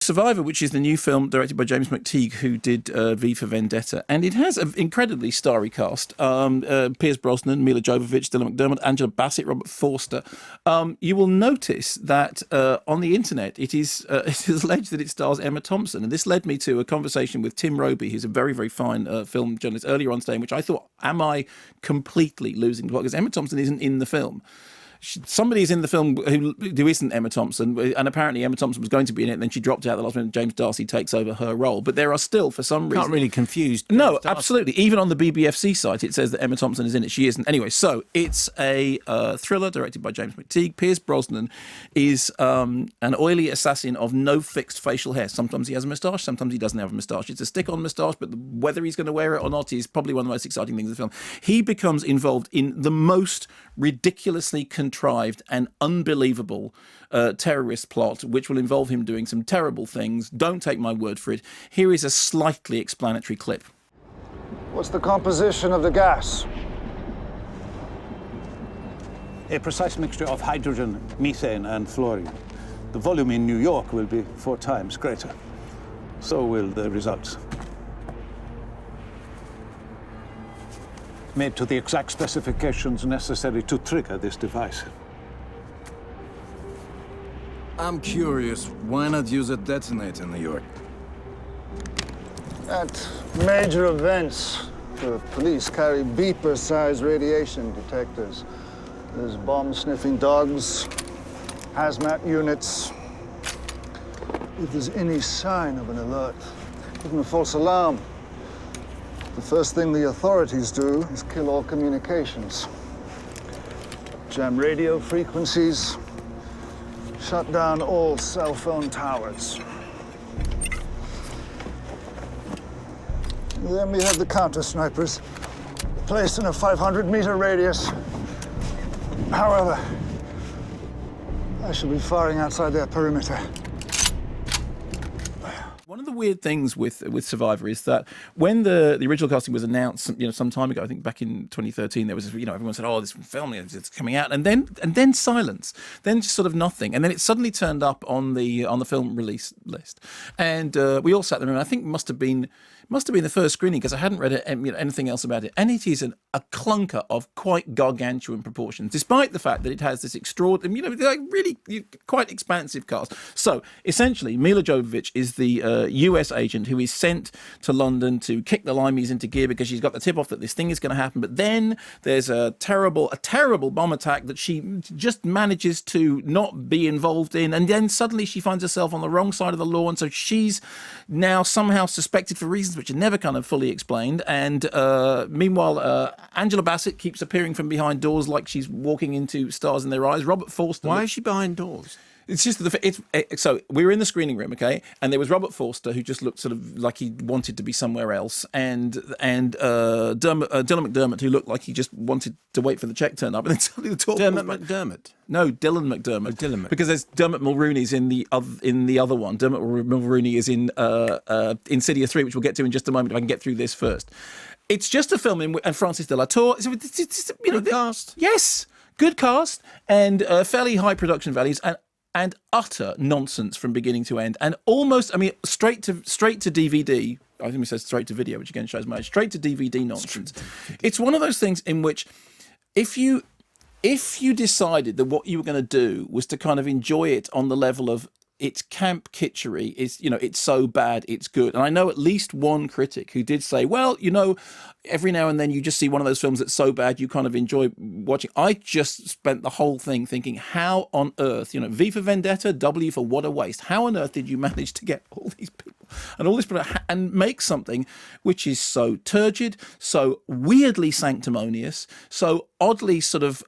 Survivor, which is the new film directed by James McTeague, who did V for Vendetta, and it has an incredibly starry cast: Pierce Brosnan, Mila Jovovich, Dylan McDermott, Angela Bassett, Robert Forster. You will notice that on the internet it is alleged that it stars Emma Thompson, and this led me to a conversation with Tim Roby, who's a very, very fine film journalist, earlier on today, in which I thought, am I completely losing the plot? Because Emma Thompson isn't in the film. Somebody's in the film who isn't Emma Thompson, and apparently Emma Thompson was going to be in it, and then she dropped out at the last minute. James Darcy takes over her role, but there are still, for some reason, not really confused. No, absolutely. Even on the BBFC site, it says that Emma Thompson is in it. She isn't. Anyway, so it's a thriller directed by James McTeague. Pierce Brosnan is an oily assassin of no fixed facial hair. Sometimes he has a moustache, sometimes he doesn't have a moustache. It's a stick-on moustache, but whether he's going to wear it or not is probably one of the most exciting things in the film. He becomes involved in the most ridiculously contrived and unbelievable terrorist plot, which will involve him doing some terrible things. Don't take my word for it. Here is a slightly explanatory clip. What's the composition of the gas? A precise mixture of hydrogen, methane, and fluorine. The volume in New York will be 4 times greater. So will the results. Made to the exact specifications necessary to trigger this device. I'm curious, why not use a detonator in New York? At major events, the police carry beeper-sized radiation detectors. There's bomb-sniffing dogs, hazmat units. If there's any sign of an alert, even a false alarm, the first thing the authorities do is kill all communications. Jam radio frequencies, shut down all cell phone towers. Then we have the counter-snipers, placed in a 500-meter radius. However, I shall be firing outside their perimeter. One of the weird things with Survivor is that when the original casting was announced, some time ago, I think back in 2013, there was, everyone said, "Oh, this film, it's coming out," and then silence, then just sort of nothing, and then it suddenly turned up on the film release list, and we all sat there, and I think must have been the first screening, because I hadn't read anything else about it, and it is a clunker of quite gargantuan proportions, despite the fact that it has this extraordinary, really quite expansive cast. So essentially, Mila Jovovich is the US agent who is sent to London to kick the limeys into gear because she's got the tip off that this thing is going to happen. But then there's a terrible bomb attack that she just manages to not be involved in, and then suddenly she finds herself on the wrong side of the law, and so she's now somehow suspected for reasons which are never kind of fully explained. And meanwhile, Angela Bassett keeps appearing from behind doors like she's walking into stars in their eyes. Robert Forster. Why is she behind doors? It's just so we were in the screening room, okay, and there was Robert Forster, who just looked sort of like he wanted to be somewhere else, and Dylan McDermott, who looked like he just wanted to wait for the check turn up, and then suddenly the talk. McDermott. No, Dylan McDermott. Oh, Dylan McDermott. Because there's Dermot Mulrooney's in the other one. Dermot Mulrooney is in Insidious 3, which we'll get to in just a moment if I can get through this first. It's just a film and Francis de la Tour. It's good cast. Yes, good cast and fairly high production values and utter nonsense from beginning to end, and almost, straight to DVD. I think it says straight to video, which again shows my age. Straight to DVD nonsense. It's one of those things in which, if you decided that what you were going to do was to kind of enjoy it on the level of it's camp kitschery, it's so bad it's good. And I know at least one critic who did say, well, every now and then you just see one of those films that's so bad you kind of enjoy watching. I just spent the whole thing thinking, how on earth, V for Vendetta, W for what a waste. How on earth did you manage to get all these people and all this and make something which is so turgid, so weirdly sanctimonious, so oddly sort of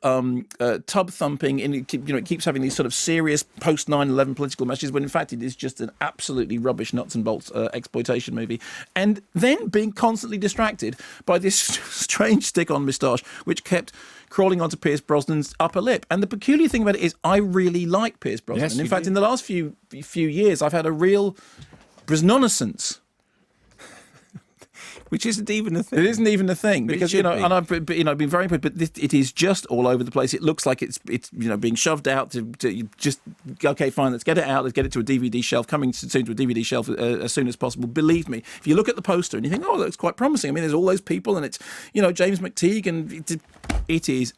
tub thumping, and it keeps having these sort of serious post 9/11 political messages, when in fact it is just an absolutely rubbish nuts and bolts exploitation movie, and then being constantly distracted by this strange stick-on moustache which kept crawling onto Pierce Brosnan's upper lip. And the peculiar thing about it is I really like Pierce Brosnan. Yes, in fact, in the last few years, I've had a real Brosnanisance. Which isn't even a thing. It isn't even a thing But it because should be. and I've been very impressed. But it is just all over the place. It looks like it's being shoved out to just okay, fine. Let's get it out. Let's get it to a DVD shelf. Coming soon to a DVD shelf as soon as possible. Believe me, if you look at the poster and you think, oh, that looks quite promising. I mean, there's all those people and it's James McTeague and it is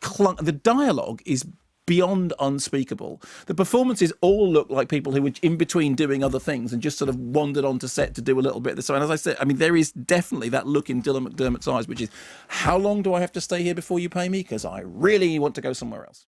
the dialogue is beyond unspeakable. The performances all look like people who were in between doing other things and just sort of wandered onto set to do a little bit of this. And as I said, I mean, there is definitely that look in Dylan McDermott's eyes, which is, how long do I have to stay here before you pay me? Because I really want to go somewhere else.